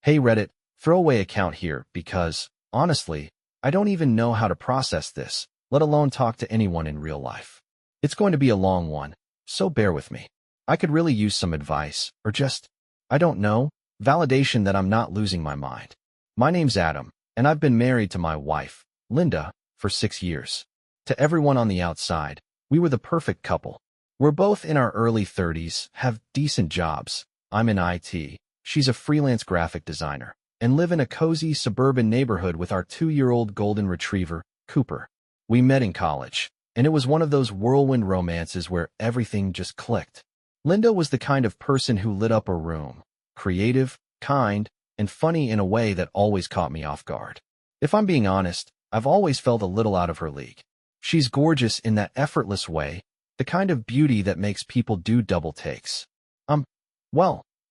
Hey Reddit, throwaway account here because, honestly, I don't even know how to process this, let alone talk to anyone in real life. It's going to be a long one, so bear with me. I could really use some advice, or just, I don't know, validation that I'm not losing my mind. My name's Adam, and I've been married to my wife, Linda, for 6 years. To everyone on the outside, we were the perfect couple. We're both in our early 30s, have decent jobs. I'm in IT, she's a freelance graphic designer, and live in a cozy suburban neighborhood with our 2-year-old golden retriever, Cooper. We met in college, and it was one of those whirlwind romances where everything just clicked. Linda was the kind of person who lit up a room, creative, kind, and funny in a way that always caught me off guard. If I'm being honest, I've always felt a little out of her league. She's gorgeous in that effortless way, the kind of beauty that makes people do double takes.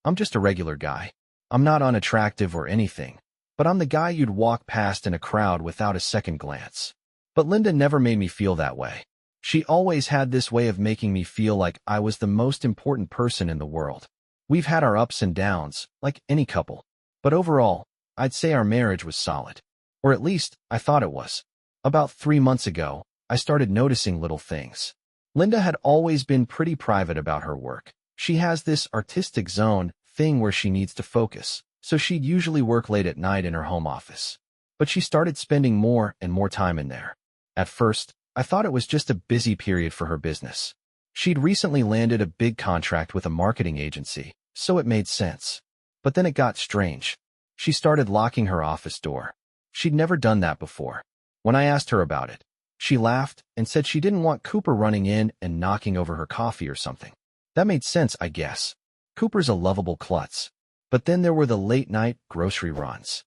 I'm just a regular guy. I'm not unattractive or anything, but I'm the guy you'd walk past in a crowd without a second glance. But Linda never made me feel that way. She always had this way of making me feel like I was the most important person in the world. We've had our ups and downs, like any couple. But overall, I'd say our marriage was solid. Or at least, I thought it was. About 3 months ago, I started noticing little things. Linda had always been pretty private about her work. She has this artistic zone thing where she needs to focus, so she'd usually work late at night in her home office. But she started spending more and more time in there. At first, I thought it was just a busy period for her business. She'd recently landed a big contract with a marketing agency, so it made sense. But then it got strange. She started locking her office door. She'd never done that before. When I asked her about it, she laughed and said she didn't want Cooper running in and knocking over her coffee or something. That made sense, I guess. Cooper's a lovable klutz. But then there were the late-night grocery runs.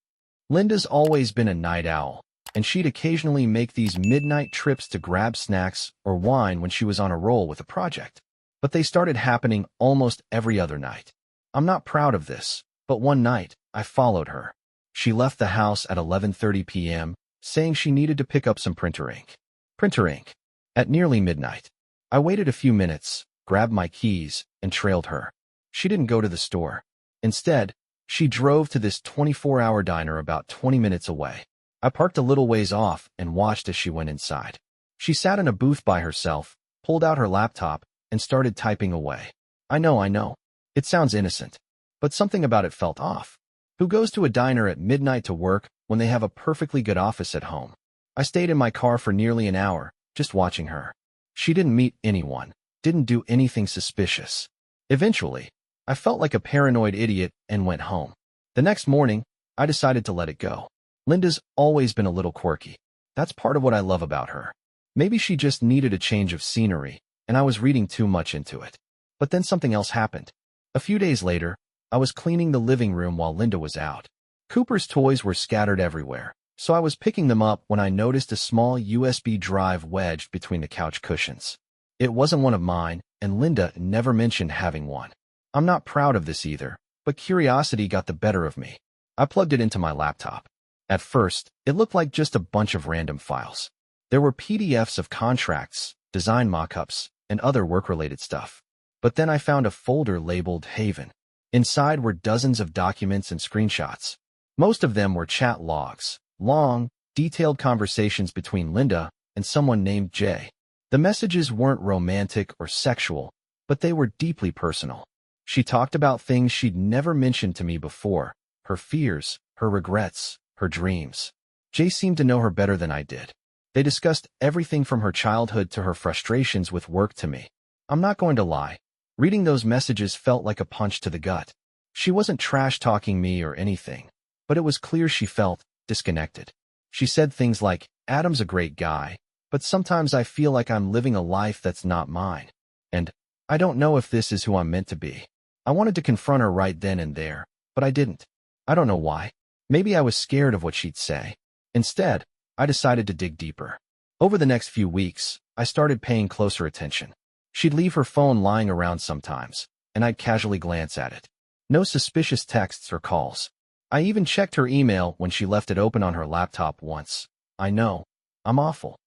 Linda's always been a night owl, and she'd occasionally make these midnight trips to grab snacks or wine when she was on a roll with a project. But they started happening almost every other night. I'm not proud of this, but one night, I followed her. She left the house at 11:30 p.m., saying she needed to pick up some printer ink. At nearly midnight. I waited a few minutes, grabbed my keys, and trailed her. She didn't go to the store. Instead, she drove to this 24-hour diner about 20 minutes away. I parked a little ways off and watched as she went inside. She sat in a booth by herself, pulled out her laptop, and started typing away. I know. It sounds innocent, but something about it felt off. Who goes to a diner at midnight to work when they have a perfectly good office at home? I stayed in my car for nearly an hour, just watching her. She didn't meet anyone, didn't do anything suspicious. Eventually, I felt like a paranoid idiot and went home. The next morning, I decided to let it go. Linda's always been a little quirky. That's part of what I love about her. Maybe she just needed a change of scenery, and I was reading too much into it. But then something else happened. A few days later, I was cleaning the living room while Linda was out. Cooper's toys were scattered everywhere, so I was picking them up when I noticed a small USB drive wedged between the couch cushions. It wasn't one of mine, and Linda never mentioned having one. I'm not proud of this either, but curiosity got the better of me. I plugged it into my laptop. At first, it looked like just a bunch of random files. There were PDFs of contracts, design mock-ups, and other work-related stuff. But then I found a folder labeled Haven. Inside were dozens of documents and screenshots. Most of them were chat logs, long, detailed conversations between Linda and someone named Jay. The messages weren't romantic or sexual, but they were deeply personal. She talked about things she'd never mentioned to me before, her fears, her regrets, her dreams. Jay seemed to know her better than I did. They discussed everything from her childhood to her frustrations with work to me. I'm not going to lie. Reading those messages felt like a punch to the gut. She wasn't trash-talking me or anything, but it was clear she felt disconnected. She said things like, "Adam's a great guy, but sometimes I feel like I'm living a life that's not mine. And I don't know if this is who I'm meant to be." I wanted to confront her right then and there, but I didn't. I don't know why. Maybe I was scared of what she'd say. Instead, I decided to dig deeper. Over the next few weeks, I started paying closer attention. She'd leave her phone lying around sometimes, and I'd casually glance at it. No suspicious texts or calls. I even checked her email when she left it open on her laptop once. I know, I'm awful.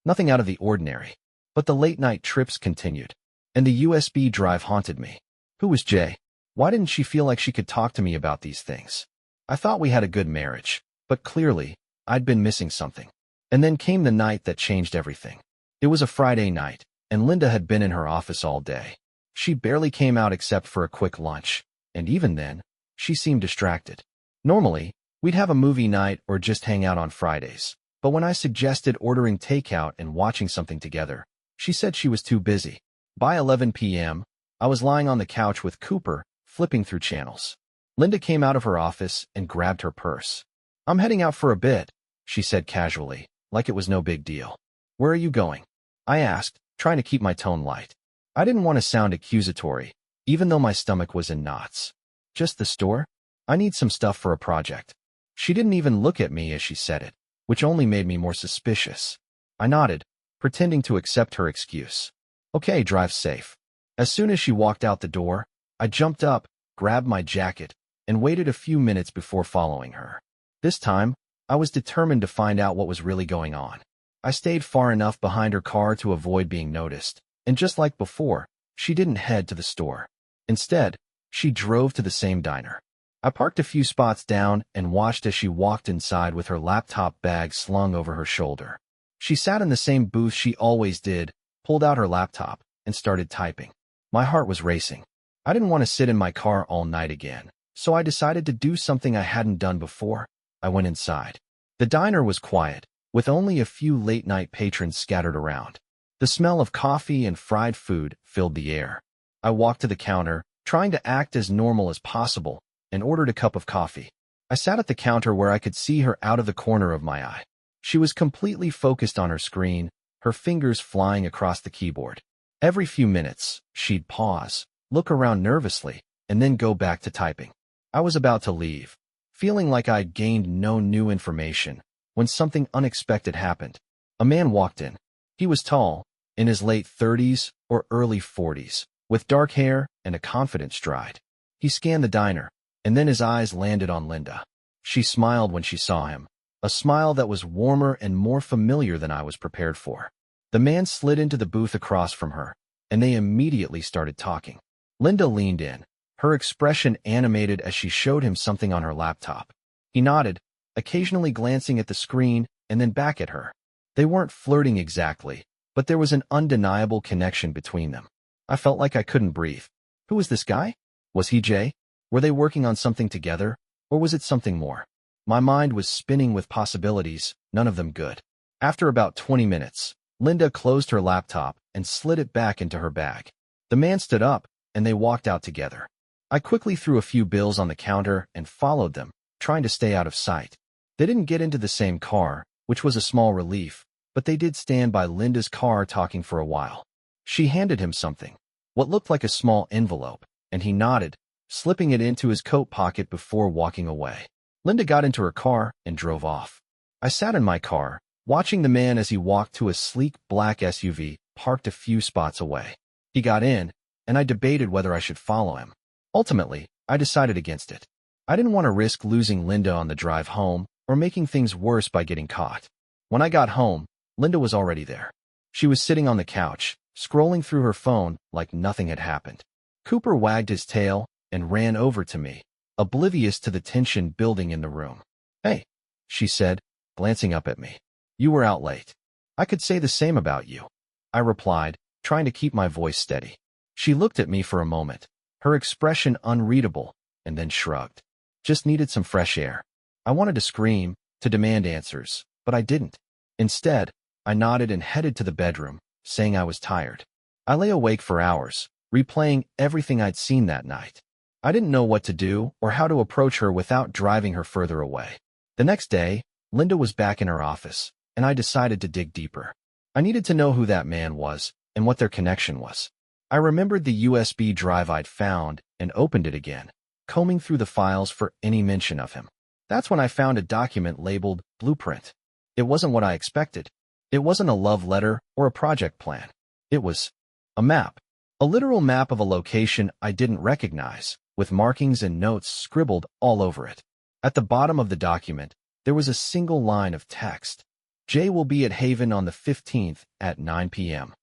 Nothing out of the ordinary. But the late-night trips continued, and the USB drive haunted me. Who was Jay? Why didn't she feel like she could talk to me about these things? I thought we had a good marriage, but clearly, I'd been missing something. And then came the night that changed everything. It was a Friday night, and Linda had been in her office all day. She barely came out except for a quick lunch, and even then, she seemed distracted. Normally, we'd have a movie night or just hang out on Fridays, but when I suggested ordering takeout and watching something together, she said she was too busy. By 11 p.m., I was lying on the couch with Cooper, flipping through channels. Linda came out of her office and grabbed her purse. "I'm heading out for a bit," she said casually, like it was no big deal. "Where are you going?" I asked, trying to keep my tone light. I didn't want to sound accusatory, even though my stomach was in knots. "Just the store? I need some stuff for a project." She didn't even look at me as she said it, which only made me more suspicious. I nodded, pretending to accept her excuse. "Okay, drive safe." As soon as she walked out the door, I jumped up, grabbed my jacket, and waited a few minutes before following her. This time, I was determined to find out what was really going on. I stayed far enough behind her car to avoid being noticed, and just like before, she didn't head to the store. Instead, she drove to the same diner. I parked a few spots down and watched as she walked inside with her laptop bag slung over her shoulder. She sat in the same booth she always did, pulled out her laptop, and started typing. My heart was racing. I didn't want to sit in my car all night again, so I decided to do something I hadn't done before. I went inside. The diner was quiet, with only a few late-night patrons scattered around. The smell of coffee and fried food filled the air. I walked to the counter, trying to act as normal as possible, and ordered a cup of coffee. I sat at the counter where I could see her out of the corner of my eye. She was completely focused on her screen, her fingers flying across the keyboard. Every few minutes, she'd pause, look around nervously, and then go back to typing. I was about to leave, feeling like I'd gained no new information, when something unexpected happened. A man walked in. He was tall, in his late 30s or early 40s, with dark hair and a confident stride. He scanned the diner, and then his eyes landed on Linda. She smiled when she saw him, a smile that was warmer and more familiar than I was prepared for. The man slid into the booth across from her, and they immediately started talking. Linda leaned in, her expression animated as she showed him something on her laptop. He nodded, occasionally glancing at the screen and then back at her. They weren't flirting exactly, but there was an undeniable connection between them. I felt like I couldn't breathe. Who was this guy? Was he Jay? Were they working on something together, or was it something more? My mind was spinning with possibilities, none of them good. After about 20 minutes, Linda closed her laptop and slid it back into her bag. The man stood up, and they walked out together. I quickly threw a few bills on the counter and followed them, trying to stay out of sight. They didn't get into the same car, which was a small relief, but they did stand by Linda's car talking for a while. She handed him something, what looked like a small envelope, and he nodded, slipping it into his coat pocket before walking away. Linda got into her car and drove off. I sat in my car, watching the man as he walked to a sleek black SUV parked a few spots away. He got in, and I debated whether I should follow him. Ultimately, I decided against it. I didn't want to risk losing Linda on the drive home or making things worse by getting caught. When I got home, Linda was already there. She was sitting on the couch, scrolling through her phone like nothing had happened. Cooper wagged his tail and ran over to me, oblivious to the tension building in the room. "Hey," she said, glancing up at me. "You were out late." "I could say the same about you," I replied, trying to keep my voice steady. She looked at me for a moment, her expression unreadable, and then shrugged. "Just needed some fresh air." I wanted to scream, to demand answers, but I didn't. Instead, I nodded and headed to the bedroom, saying I was tired. I lay awake for hours, replaying everything I'd seen that night. I didn't know what to do or how to approach her without driving her further away. The next day, Linda was back in her office, and I decided to dig deeper. I needed to know who that man was and what their connection was. I remembered the USB drive I'd found and opened it again, combing through the files for any mention of him. That's when I found a document labeled Blueprint. It wasn't what I expected. It wasn't a love letter or a project plan. It was a map, a literal map of a location I didn't recognize, with markings and notes scribbled all over it. At the bottom of the document, there was a single line of text. "Jay will be at Haven on the 15th at 9 p.m.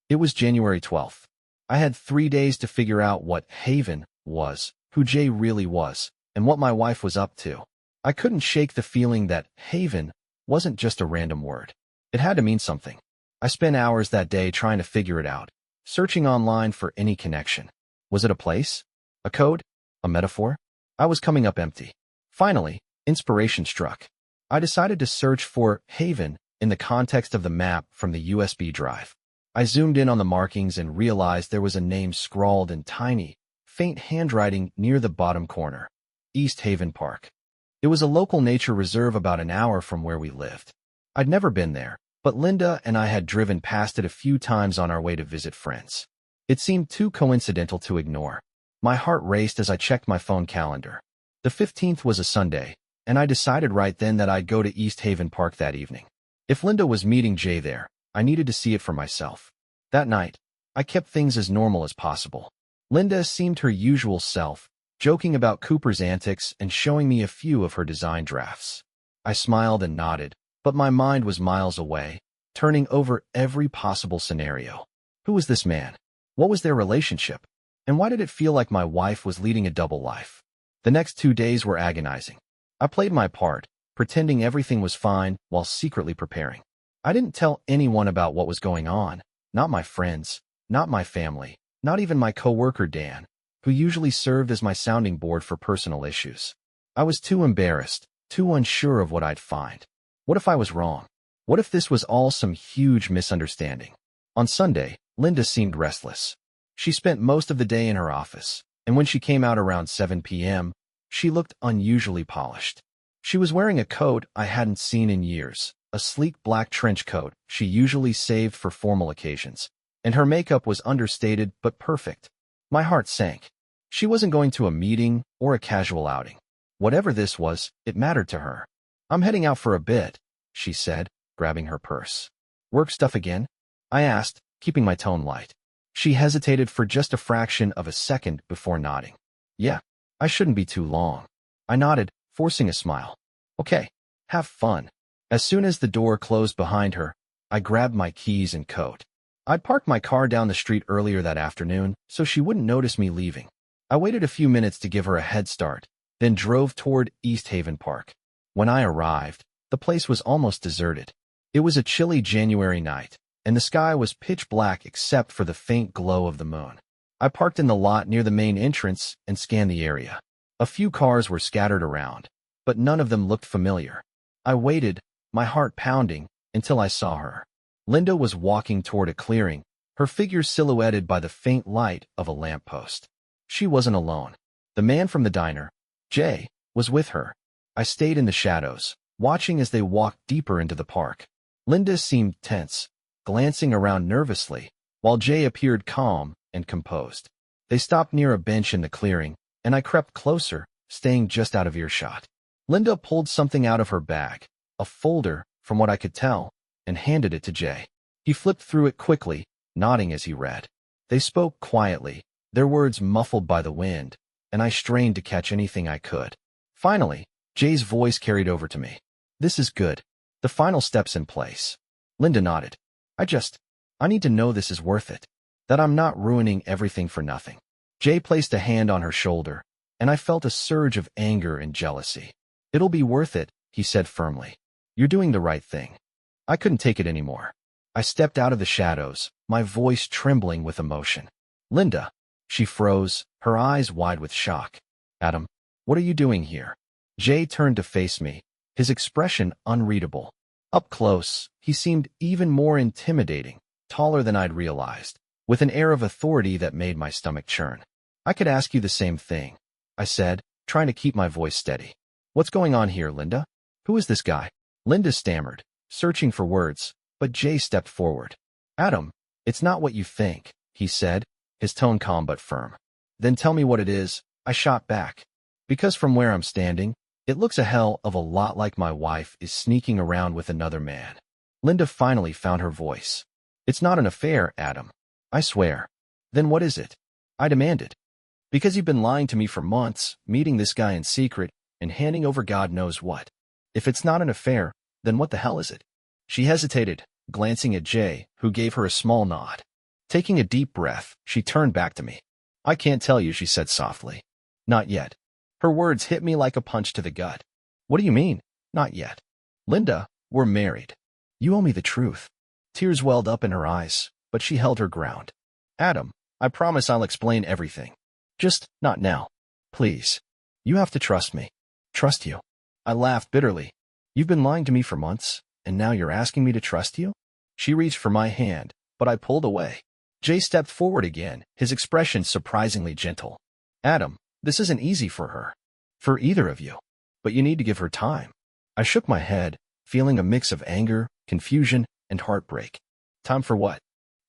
It was January 12th. I had 3 days to figure out what Haven was, who Jay really was, and what my wife was up to. I couldn't shake the feeling that haven wasn't just a random word. It had to mean something. I spent hours that day trying to figure it out, searching online for any connection. Was it a place? A code? A metaphor? I was coming up empty. Finally, inspiration struck. I decided to search for haven in the context of the map from the USB drive. I zoomed in on the markings and realized there was a name scrawled in tiny, faint handwriting near the bottom corner. East Haven Park. It was a local nature reserve about an hour from where we lived. I'd never been there, but Linda and I had driven past it a few times on our way to visit friends. It seemed too coincidental to ignore. My heart raced as I checked my phone calendar. The 15th was a Sunday, and I decided right then that I'd go to East Haven Park that evening. If Linda was meeting Jay there, I needed to see it for myself. That night, I kept things as normal as possible. Linda seemed her usual self, joking about Cooper's antics and showing me a few of her design drafts. I smiled and nodded, but my mind was miles away, turning over every possible scenario. Who was this man? What was their relationship? And why did it feel like my wife was leading a double life? The next 2 days were agonizing. I played my part, pretending everything was fine while secretly preparing. I didn't tell anyone about what was going on, not my friends, not my family, not even my coworker Dan, who usually served as my sounding board for personal issues. I was too embarrassed, too unsure of what I'd find. What if I was wrong? What if this was all some huge misunderstanding? On Sunday, Linda seemed restless. She spent most of the day in her office, and when she came out around 7 p.m., she looked unusually polished. She was wearing a coat I hadn't seen in years, a sleek black trench coat she usually saved for formal occasions, and her makeup was understated but perfect. My heart sank. She wasn't going to a meeting or a casual outing. Whatever this was, it mattered to her. "I'm heading out for a bit," she said, grabbing her purse. "Work stuff again?" I asked, keeping my tone light. She hesitated for just a fraction of a second before nodding. "Yeah, I shouldn't be too long." I nodded, forcing a smile. "Okay, have fun." As soon as the door closed behind her, I grabbed my keys and coat. I'd parked my car down the street earlier that afternoon, so she wouldn't notice me leaving. I waited a few minutes to give her a head start, then drove toward East Haven Park. When I arrived, the place was almost deserted. It was a chilly January night, and the sky was pitch black except for the faint glow of the moon. I parked in the lot near the main entrance and scanned the area. A few cars were scattered around, but none of them looked familiar. I waited, my heart pounding, until I saw her. Linda was walking toward a clearing, her figure silhouetted by the faint light of a lamppost. She wasn't alone. The man from the diner, Jay, was with her. I stayed in the shadows, watching as they walked deeper into the park. Linda seemed tense, glancing around nervously, while Jay appeared calm and composed. They stopped near a bench in the clearing, and I crept closer, staying just out of earshot. Linda pulled something out of her bag, a folder, from what I could tell, and handed it to Jay. He flipped through it quickly, nodding as he read. They spoke quietly, their words muffled by the wind, and I strained to catch anything I could. Finally, Jay's voice carried over to me. "This is good. The final step's in place." Linda nodded. I need to know this is worth it. That I'm not ruining everything for nothing." Jay placed a hand on her shoulder, and I felt a surge of anger and jealousy. "It'll be worth it," he said firmly. "You're doing the right thing." I couldn't take it anymore. I stepped out of the shadows, my voice trembling with emotion. "Linda." She froze, her eyes wide with shock. "Adam, what are you doing here?" Jay turned to face me, his expression unreadable. Up close, he seemed even more intimidating, taller than I'd realized, with an air of authority that made my stomach churn. "I could ask you the same thing," I said, trying to keep my voice steady. "What's going on here, Linda? Who is this guy?" Linda stammered, searching for words, but Jay stepped forward. "Adam, it's not what you think," he said, his tone calm but firm. "Then tell me what it is," I shot back. "Because from where I'm standing, it looks a hell of a lot like my wife is sneaking around with another man." Linda finally found her voice. "It's not an affair, Adam. I swear." "Then what is it?" I demanded. "Because you've been lying to me for months, meeting this guy in secret, and handing over God knows what. If it's not an affair, then what the hell is it?" She hesitated, glancing at Jay, who gave her a small nod. Taking a deep breath, she turned back to me. "I can't tell you," she said softly. "Not yet." Her words hit me like a punch to the gut. What do you mean? Not yet. Linda, we're married. You owe me the truth. Tears welled up in her eyes, but she held her ground. Adam, I promise I'll explain everything. Just not now. Please. You have to trust me. Trust you. I laughed bitterly. You've been lying to me for months, and now you're asking me to trust you? She reached for my hand, but I pulled away. Jay stepped forward again, his expression surprisingly gentle. Adam, this isn't easy for her. For either of you. But you need to give her time. I shook my head, feeling a mix of anger, confusion, and heartbreak. Time for what?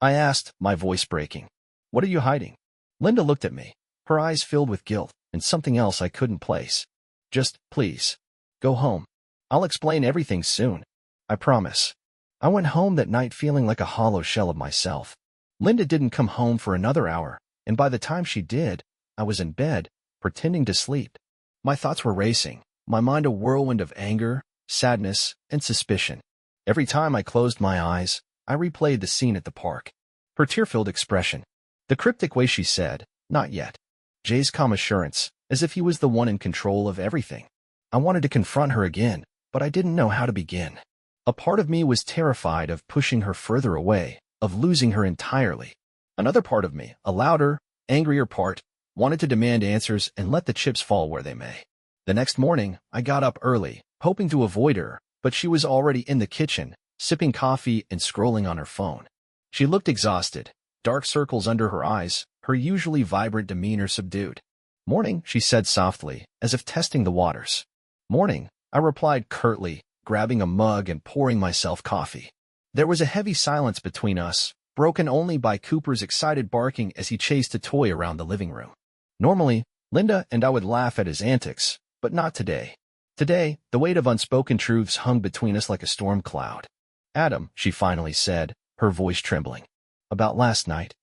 I asked, my voice breaking. What are you hiding? Linda looked at me, her eyes filled with guilt and something else I couldn't place. Just, please, go home. I'll explain everything soon. I promise. I went home that night feeling like a hollow shell of myself. Linda didn't come home for another hour, and by the time she did, I was in bed, pretending to sleep. My thoughts were racing, my mind a whirlwind of anger, sadness, and suspicion. Every time I closed my eyes, I replayed the scene at the park. Her tear-filled expression. The cryptic way she said, not yet. Jay's calm assurance, as if he was the one in control of everything. I wanted to confront her again, but I didn't know how to begin. A part of me was terrified of pushing her further away, of losing her entirely. Another part of me, a louder, angrier part, wanted to demand answers and let the chips fall where they may. The next morning, I got up early, hoping to avoid her, but she was already in the kitchen, sipping coffee and scrolling on her phone. She looked exhausted, dark circles under her eyes, her usually vibrant demeanor subdued. Morning, she said softly, as if testing the waters. Morning, I replied curtly, grabbing a mug and pouring myself coffee. There was a heavy silence between us, broken only by Cooper's excited barking as he chased a toy around the living room. Normally, Linda and I would laugh at his antics, but not today. Today, the weight of unspoken truths hung between us like a storm cloud. Adam, she finally said, her voice trembling. About last night.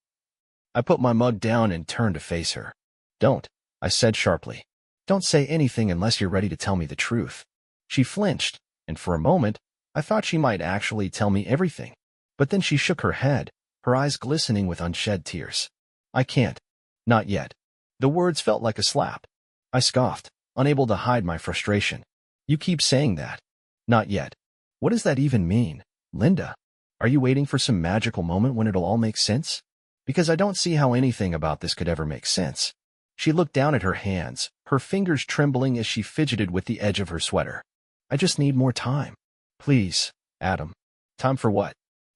I put my mug down and turned to face her. Don't, I said sharply. Don't say anything unless you're ready to tell me the truth. She flinched, and for a moment, I thought she might actually tell me everything. But then she shook her head, her eyes glistening with unshed tears. I can't. Not yet. The words felt like a slap. I scoffed, unable to hide my frustration. You keep saying that. Not yet. What does that even mean, Linda? Are you waiting for some magical moment when it'll all make sense? Because I don't see how anything about this could ever make sense. She looked down at her hands, her fingers trembling as she fidgeted with the edge of her sweater. I just need more time. Please, Adam. Time for what?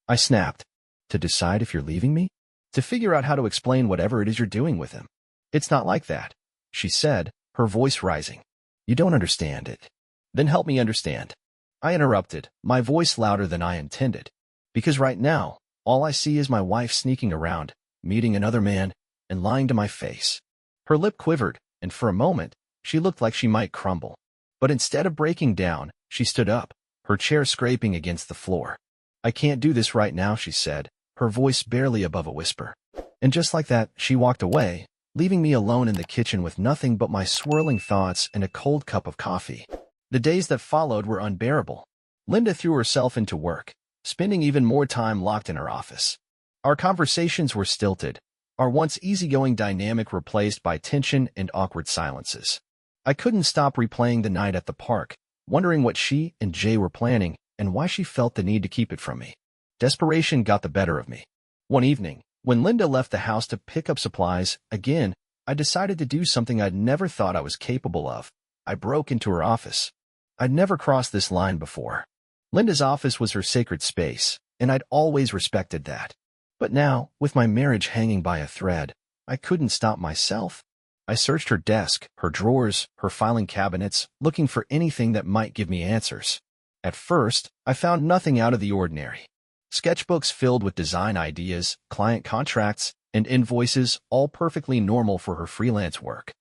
I snapped. To decide if you're leaving me? To figure out how to explain whatever it is you're doing with him. It's not like that, she said, her voice rising. You don't understand it. Then help me understand. I interrupted, my voice louder than I intended. Because right now, all I see is my wife sneaking around, meeting another man, and lying to my face. Her lip quivered, and for a moment, she looked like she might crumble. But instead of breaking down, she stood up, her chair scraping against the floor. I can't do this right now, she said, her voice barely above a whisper. And just like that, she walked away, leaving me alone in the kitchen with nothing but my swirling thoughts and a cold cup of coffee. The days that followed were unbearable. Linda threw herself into work, spending even more time locked in her office. Our conversations were stilted, our once easygoing dynamic replaced by tension and awkward silences. I couldn't stop replaying the night at the park, wondering what she and Jay were planning and why she felt the need to keep it from me. Desperation got the better of me. One evening, when Linda left the house to pick up supplies, again, I decided to do something I'd never thought I was capable of. I broke into her office. I'd never crossed this line before. Linda's office was her sacred space, and I'd always respected that. But now, with my marriage hanging by a thread, I couldn't stop myself. I searched her desk, her drawers, her filing cabinets, looking for anything that might give me answers. At first, I found nothing out of the ordinary. Sketchbooks filled with design ideas, client contracts, and invoices, all perfectly normal for her freelance work.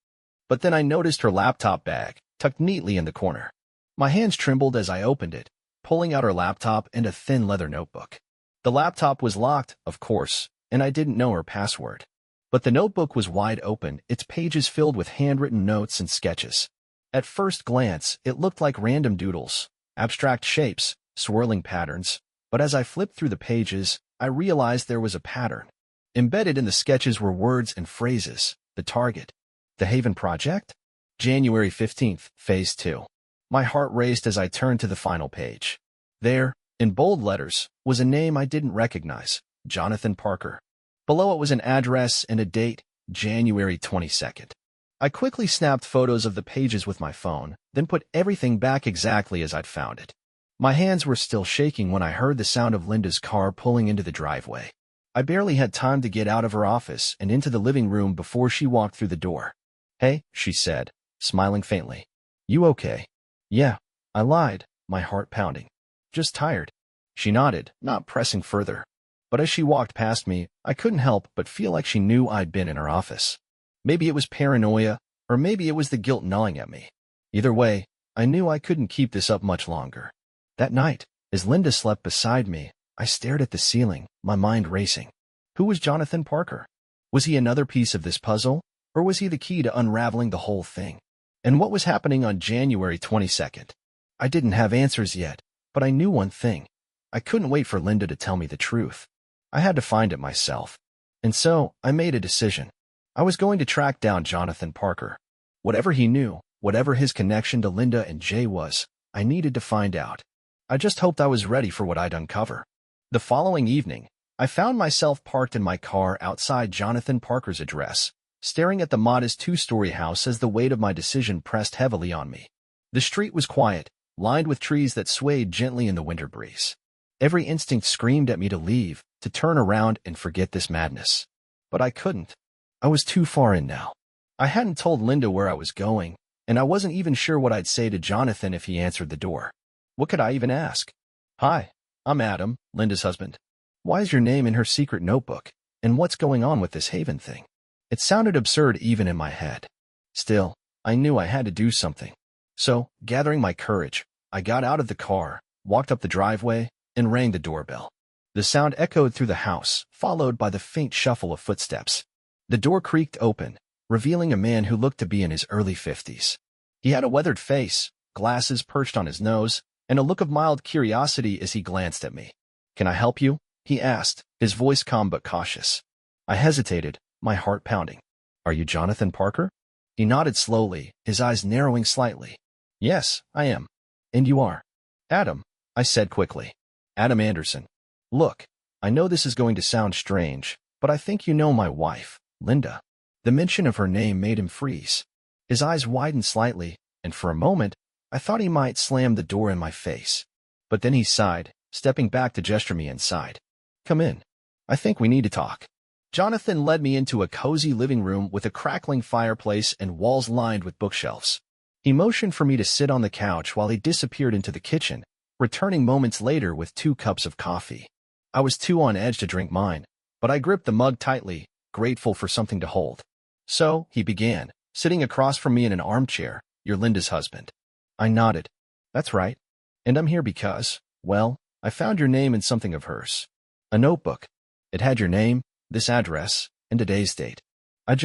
But then I noticed her laptop bag, tucked neatly in the corner. My hands trembled as I opened it, pulling out her laptop and a thin leather notebook. The laptop was locked, of course, and I didn't know her password. But the notebook was wide open, its pages filled with handwritten notes and sketches. At first glance, it looked like random doodles, abstract shapes, swirling patterns, but as I flipped through the pages, I realized there was a pattern. Embedded in the sketches were words and phrases. The target. The Haven Project? January 15th, Phase 2. My heart raced as I turned to the final page. There, in bold letters, was a name I didn't recognize, Jonathan Parker. Below it was an address and a date, January 22nd. I quickly snapped photos of the pages with my phone, then put everything back exactly as I'd found it. My hands were still shaking when I heard the sound of Linda's car pulling into the driveway. I barely had time to get out of her office and into the living room before she walked through the door. "Hey," she said, smiling faintly. "You okay?" "Yeah, I lied," my heart pounding. "Just tired." She nodded, not pressing further. But as she walked past me, I couldn't help but feel like she knew I'd been in her office. Maybe it was paranoia, or maybe it was the guilt gnawing at me. Either way, I knew I couldn't keep this up much longer. That night, as Linda slept beside me, I stared at the ceiling, my mind racing. Who was Jonathan Parker? Was he another piece of this puzzle, or was he the key to unraveling the whole thing? And what was happening on January 22nd? I didn't have answers yet, but I knew one thing. I couldn't wait for Linda to tell me the truth. I had to find it myself. And so, I made a decision. I was going to track down Jonathan Parker. Whatever he knew, whatever his connection to Linda and Jay was, I needed to find out. I just hoped I was ready for what I'd uncover. The following evening, I found myself parked in my car outside Jonathan Parker's address, staring at the modest two-story house as the weight of my decision pressed heavily on me. The street was quiet, lined with trees that swayed gently in the winter breeze. Every instinct screamed at me to leave, to turn around and forget this madness. But I couldn't. I was too far in now. I hadn't told Linda where I was going, and I wasn't even sure what I'd say to Jonathan if he answered the door. What could I even ask? "Hi, I'm Adam, Linda's husband. Why is your name in her secret notebook? And what's going on with this Haven thing?" It sounded absurd even in my head. Still, I knew I had to do something. So, gathering my courage, I got out of the car, walked up the driveway, and rang the doorbell. The sound echoed through the house, followed by the faint shuffle of footsteps. The door creaked open, revealing a man who looked to be in his early 50s. He had a weathered face, glasses perched on his nose, and a look of mild curiosity as he glanced at me. "Can I help you?" he asked, his voice calm but cautious. I hesitated, my heart pounding. "Are you Jonathan Parker?" He nodded slowly, his eyes narrowing slightly. "Yes, I am." "And you are?" "Adam," I said quickly. "Adam Anderson. Look, I know this is going to sound strange, but I think you know my wife, Linda." The mention of her name made him freeze. His eyes widened slightly, and for a moment, I thought he might slam the door in my face. But then he sighed, stepping back to gesture me inside. "Come in. I think we need to talk." Jonathan led me into a cozy living room with a crackling fireplace and walls lined with bookshelves. He motioned for me to sit on the couch while he disappeared into the kitchen, returning moments later with 2 cups of coffee. I was too on edge to drink mine, but I gripped the mug tightly, grateful for something to hold. "So," he began, sitting across from me in an armchair, "you're Linda's husband." I nodded. "That's right. And I'm here because, well, I found your name in something of hers. A notebook. It had your name, this address, and today's date. I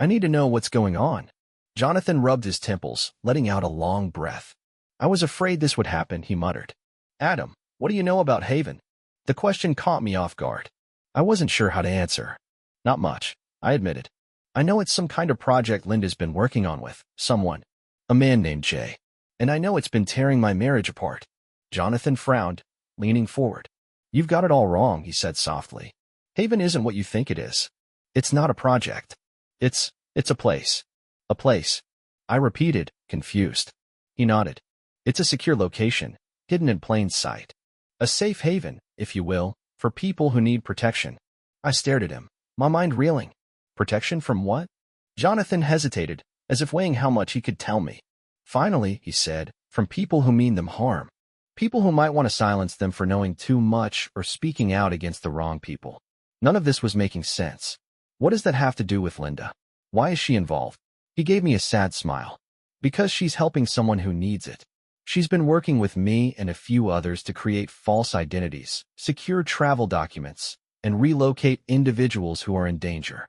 need to know what's going on." Jonathan rubbed his temples, letting out a long breath. "I was afraid this would happen," he muttered. "Adam, what do you know about Haven?" The question caught me off guard. I wasn't sure how to answer. "Not much," I admitted. "I know it's some kind of project Linda's been working on with someone. A man named Jay. And I know it's been tearing my marriage apart." Jonathan frowned, leaning forward. "You've got it all wrong," he said softly. "Haven isn't what you think it is. It's not a project. It's a place." "A place," I repeated, confused. He nodded. "It's a secure location, hidden in plain sight. A safe haven, if you will, for people who need protection." I stared at him, my mind reeling. Protection from what? Jonathan hesitated, as if weighing how much he could tell me. Finally, he said, "From people who mean them harm. People who might want to silence them for knowing too much or speaking out against the wrong people." None of this was making sense. What does that have to do with Linda? Why is she involved? He gave me a sad smile. "Because she's helping someone who needs it. She's been working with me and a few others to create false identities, secure travel documents, and relocate individuals who are in danger."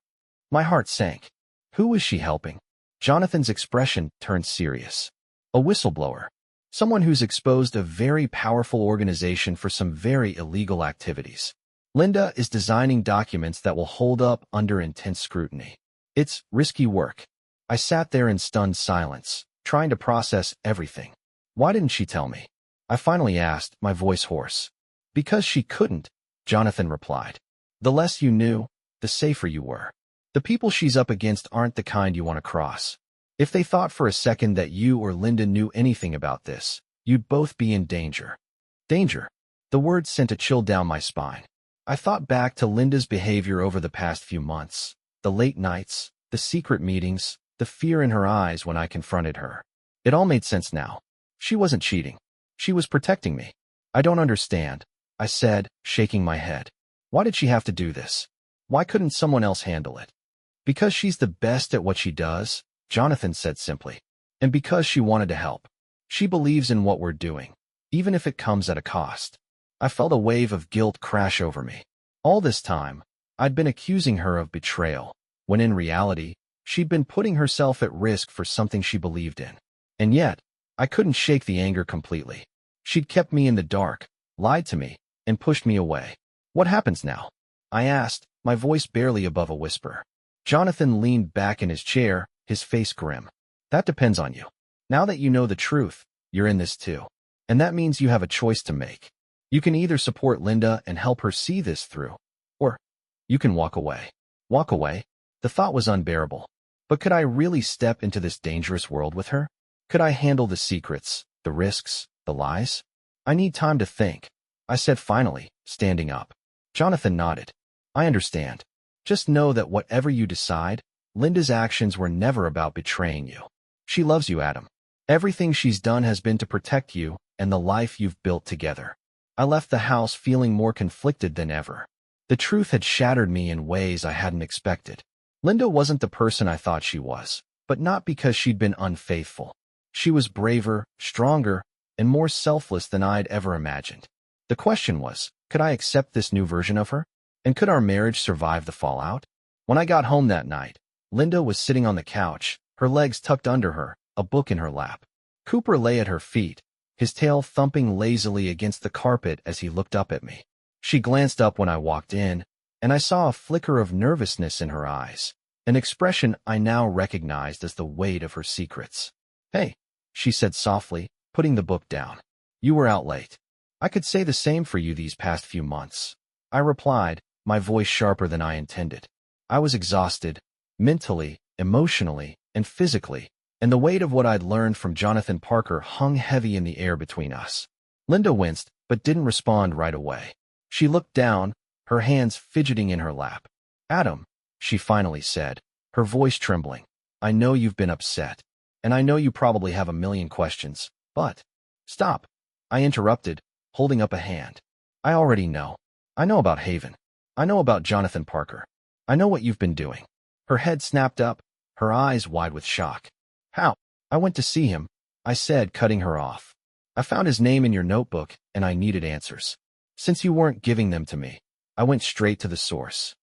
My heart sank. Who was she helping? Jonathan's expression turned serious. "A whistleblower. Someone who's exposed a very powerful organization for some very illegal activities. Linda is designing documents that will hold up under intense scrutiny. It's risky work." I sat there in stunned silence, trying to process everything. Why didn't she tell me? I finally asked, my voice hoarse. Because she couldn't, Jonathan replied. The less you knew, the safer you were. The people she's up against aren't the kind you want to cross. If they thought for a second that you or Linda knew anything about this, you'd both be in danger. Danger. The word sent a chill down my spine. I thought back to Linda's behavior over the past few months. The late nights, the secret meetings, the fear in her eyes when I confronted her. It all made sense now. She wasn't cheating. She was protecting me. I don't understand, I said, shaking my head. Why did she have to do this? Why couldn't someone else handle it? Because she's the best at what she does, Jonathan said simply. And because she wanted to help. She believes in what we're doing, even if it comes at a cost. I felt a wave of guilt crash over me. All this time, I'd been accusing her of betrayal, when in reality, she'd been putting herself at risk for something she believed in. And yet, I couldn't shake the anger completely. She'd kept me in the dark, lied to me, and pushed me away. What happens now? I asked, my voice barely above a whisper. Jonathan leaned back in his chair, his face grim. That depends on you. Now that you know the truth, you're in this too. And that means you have a choice to make. You can either support Linda and help her see this through, or you can walk away. Walk away? The thought was unbearable. But could I really step into this dangerous world with her? Could I handle the secrets, the risks, the lies? I need time to think, I said finally, standing up. Jonathan nodded. I understand. Just know that whatever you decide, Linda's actions were never about betraying you. She loves you, Adam. Everything she's done has been to protect you and the life you've built together. I left the house feeling more conflicted than ever. The truth had shattered me in ways I hadn't expected. Linda wasn't the person I thought she was, but not because she'd been unfaithful. She was braver, stronger, and more selfless than I'd ever imagined. The question was, could I accept this new version of her? And could our marriage survive the fallout? When I got home that night, Linda was sitting on the couch, her legs tucked under her, a book in her lap. Cooper lay at her feet, his tail thumping lazily against the carpet as he looked up at me. She glanced up when I walked in, and I saw a flicker of nervousness in her eyes, an expression I now recognized as the weight of her secrets. Hey, she said softly, putting the book down. You were out late. I could say the same for you these past few months. I replied, my voice sharper than I intended. I was exhausted, mentally, emotionally, and physically, and the weight of what I'd learned from Jonathan Parker hung heavy in the air between us. Linda winced, but didn't respond right away. She looked down, her hands fidgeting in her lap. Adam, she finally said, her voice trembling. I know you've been upset, and I know you probably have a million questions, but… Stop, I interrupted, holding up a hand. I already know. I know about Haven. I know about Jonathan Parker. I know what you've been doing. Her head snapped up, her eyes wide with shock. How? I went to see him, I said, cutting her off. I found his name in your notebook, and I needed answers. Since you weren't giving them to me, I went straight to the source.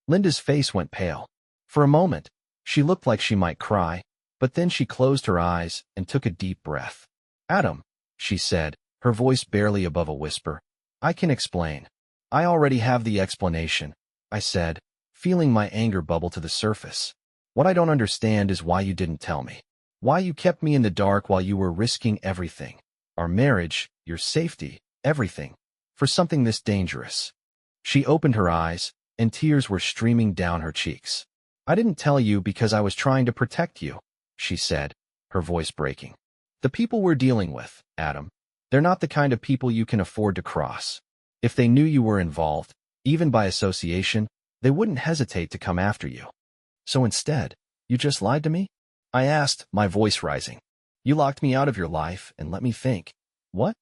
Linda's face went pale. For a moment, she looked like she might cry, but then she closed her eyes and took a deep breath. Adam, she said, her voice barely above a whisper. I can explain. I already have the explanation, I said, feeling my anger bubble to the surface. What I don't understand is why you didn't tell me. Why you kept me in the dark while you were risking everything. Our marriage, your safety, everything. For something this dangerous. She opened her eyes, and tears were streaming down her cheeks. I didn't tell you because I was trying to protect you, she said, her voice breaking. The people we're dealing with, Adam, they're not the kind of people you can afford to cross. If they knew you were involved, even by association, they wouldn't hesitate to come after you. So instead, you just lied to me? I asked, my voice rising. You locked me out of your life and let me think. What?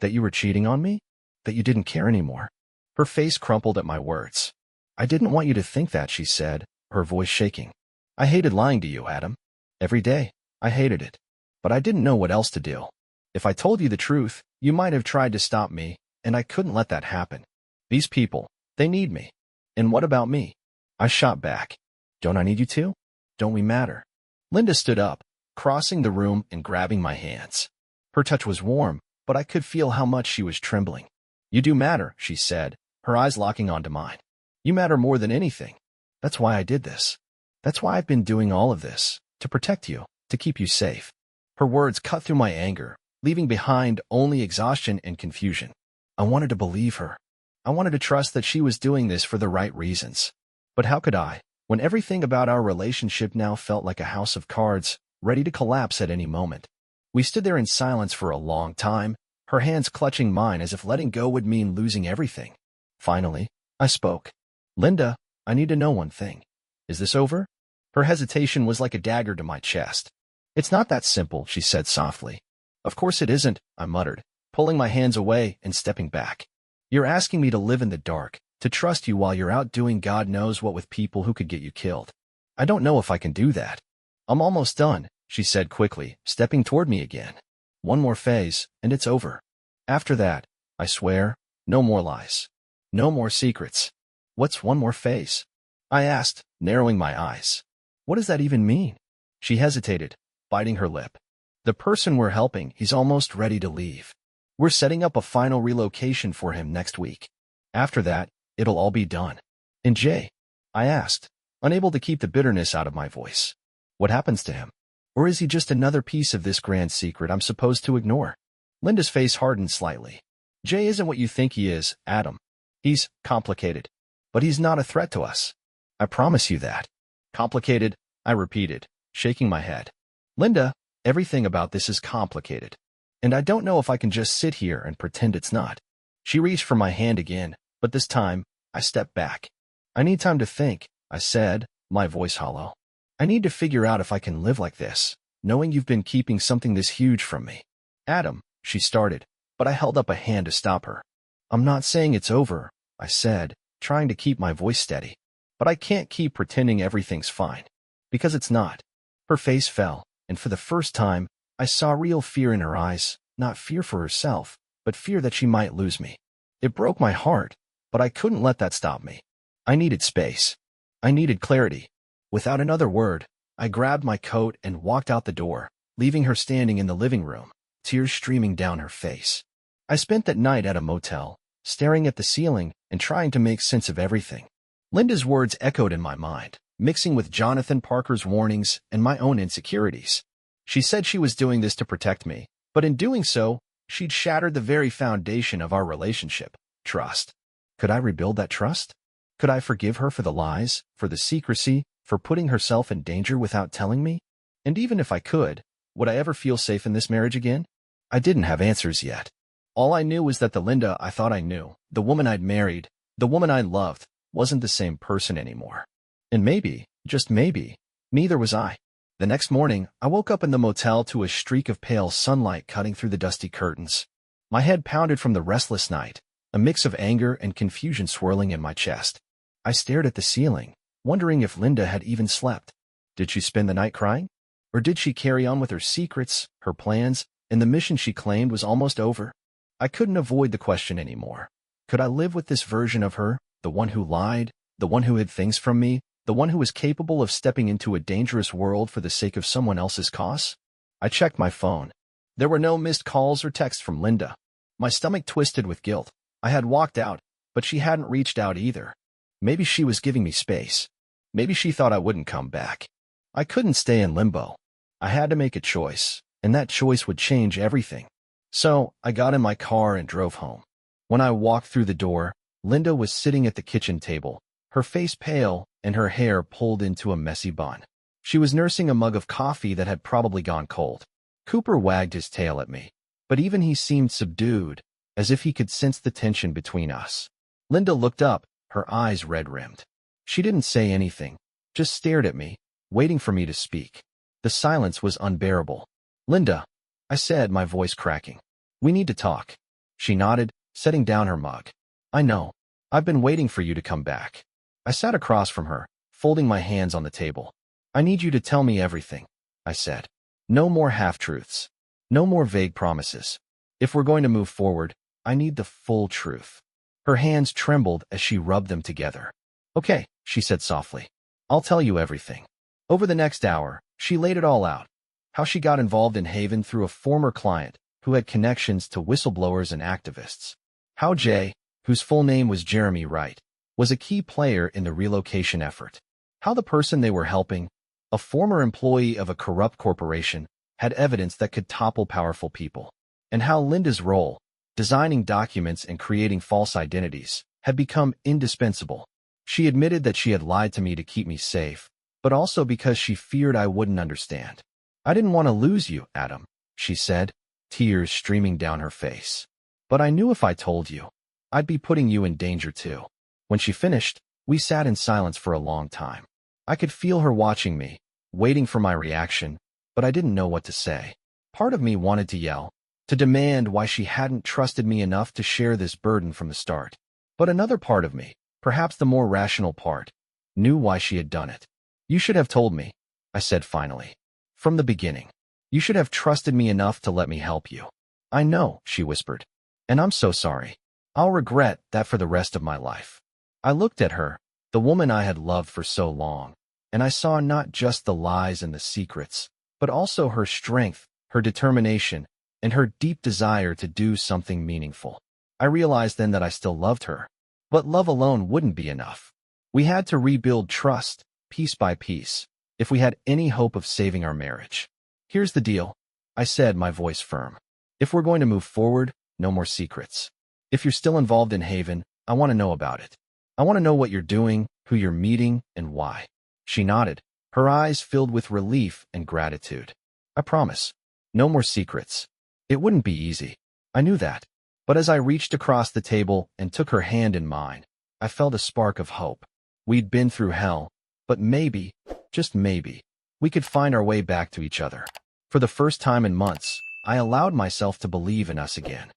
That you were cheating on me? That you didn't care anymore? Her face crumpled at my words. I didn't want you to think that, she said, her voice shaking. I hated lying to you, Adam. Every day, I hated it. But I didn't know what else to do. If I told you the truth, you might have tried to stop me, and I couldn't let that happen. These people, they need me. And what about me? I shot back. Don't I need you too? Don't we matter? Linda stood up, crossing the room and grabbing my hands. Her touch was warm, but I could feel how much she was trembling. You do matter, she said, her eyes locking onto mine. You matter more than anything. That's why I did this. That's why I've been doing all of this, to protect you, to keep you safe. Her words cut through my anger, leaving behind only exhaustion and confusion. I wanted to believe her. I wanted to trust that she was doing this for the right reasons. But how could I, when everything about our relationship now felt like a house of cards, ready to collapse at any moment? We stood there in silence for a long time, her hands clutching mine as if letting go would mean losing everything. Finally, I spoke. Linda, I need to know one thing. Is this over? Her hesitation was like a dagger to my chest. It's not that simple, she said softly. Of course it isn't, I muttered, pulling my hands away and stepping back. You're asking me to live in the dark, to trust you while you're out doing God knows what with people who could get you killed. I don't know if I can do that. I'm almost done, she said quickly, stepping toward me again. One more phase, and it's over. After that, I swear, no more lies. No more secrets. What's one more phase? I asked, narrowing my eyes. What does that even mean? She hesitated, biting her lip. The person we're helping, he's almost ready to leave. We're setting up a final relocation for him next week. After that, it'll all be done. And Jay? I asked, unable to keep the bitterness out of my voice. What happens to him? Or is he just another piece of this grand secret I'm supposed to ignore? Linda's face hardened slightly. Jay isn't what you think he is, Adam. He's complicated. But he's not a threat to us. I promise you that. Complicated, I repeated, shaking my head. Linda, everything about this is complicated. And I don't know if I can just sit here and pretend it's not. She reached for my hand again, but this time, I stepped back. I need time to think, I said, my voice hollow. I need to figure out if I can live like this, knowing you've been keeping something this huge from me. Adam, she started, but I held up a hand to stop her. I'm not saying it's over, I said, trying to keep my voice steady. But I can't keep pretending everything's fine. Because it's not. Her face fell, and for the first time, I saw real fear in her eyes, not fear for herself, but fear that she might lose me. It broke my heart, but I couldn't let that stop me. I needed space. I needed clarity. Without another word, I grabbed my coat and walked out the door, leaving her standing in the living room, tears streaming down her face. I spent that night at a motel, staring at the ceiling and trying to make sense of everything. Linda's words echoed in my mind, mixing with Jonathan Parker's warnings and my own insecurities. She said she was doing this to protect me, but in doing so, she'd shattered the very foundation of our relationship, trust. Could I rebuild that trust? Could I forgive her for the lies, for the secrecy, for putting herself in danger without telling me? And even if I could, would I ever feel safe in this marriage again? I didn't have answers yet. All I knew was that the Linda I thought I knew, the woman I'd married, the woman I loved, wasn't the same person anymore. And maybe, just maybe, neither was I. The next morning, I woke up in the motel to a streak of pale sunlight cutting through the dusty curtains. My head pounded from the restless night, a mix of anger and confusion swirling in my chest. I stared at the ceiling, wondering if Linda had even slept. Did she spend the night crying? Or did she carry on with her secrets, her plans, and the mission she claimed was almost over? I couldn't avoid the question anymore. Could I live with this version of her, the one who lied, the one who hid things from me, the one who was capable of stepping into a dangerous world for the sake of someone else's cause? I checked my phone. There were no missed calls or texts from Linda. My stomach twisted with guilt. I had walked out, but she hadn't reached out either. Maybe she was giving me space. Maybe she thought I wouldn't come back. I couldn't stay in limbo. I had to make a choice, and that choice would change everything. So, I got in my car and drove home. When I walked through the door, Linda was sitting at the kitchen table, her face pale and her hair pulled into a messy bun. She was nursing a mug of coffee that had probably gone cold. Cooper wagged his tail at me, but even he seemed subdued, as if he could sense the tension between us. Linda looked up, her eyes red-rimmed. She didn't say anything, just stared at me, waiting for me to speak. The silence was unbearable. Linda, I said, my voice cracking. We need to talk. She nodded, setting down her mug. I know. I've been waiting for you to come back. I sat across from her, folding my hands on the table. I need you to tell me everything, I said. No more half-truths. No more vague promises. If we're going to move forward, I need the full truth. Her hands trembled as she rubbed them together. Okay, she said softly. I'll tell you everything. Over the next hour, she laid it all out. How she got involved in Haven through a former client who had connections to whistleblowers and activists. How Jay, whose full name was Jeremy Wright, was a key player in the relocation effort. How the person they were helping, a former employee of a corrupt corporation, had evidence that could topple powerful people, and how Linda's role, designing documents and creating false identities, had become indispensable. She admitted that she had lied to me to keep me safe, but also because she feared I wouldn't understand. "I didn't want to lose you, Adam," she said, tears streaming down her face. "But I knew if I told you, I'd be putting you in danger too." When she finished, we sat in silence for a long time. I could feel her watching me, waiting for my reaction, but I didn't know what to say. Part of me wanted to yell, to demand why she hadn't trusted me enough to share this burden from the start. But another part of me, perhaps the more rational part, knew why she had done it. "You should have told me," I said finally. "From the beginning. You should have trusted me enough to let me help you." "I know," she whispered. "And I'm so sorry. I'll regret that for the rest of my life." I looked at her, the woman I had loved for so long, and I saw not just the lies and the secrets, but also her strength, her determination, and her deep desire to do something meaningful. I realized then that I still loved her, but love alone wouldn't be enough. We had to rebuild trust, piece by piece, if we had any hope of saving our marriage. "Here's the deal," I said, my voice firm. "If we're going to move forward, no more secrets. If you're still involved in Haven, I want to know about it. I want to know what you're doing, who you're meeting, and why." She nodded, her eyes filled with relief and gratitude. "I promise. No more secrets." It wouldn't be easy. I knew that. But as I reached across the table and took her hand in mine, I felt a spark of hope. We'd been through hell, but maybe, just maybe, we could find our way back to each other. For the first time in months, I allowed myself to believe in us again.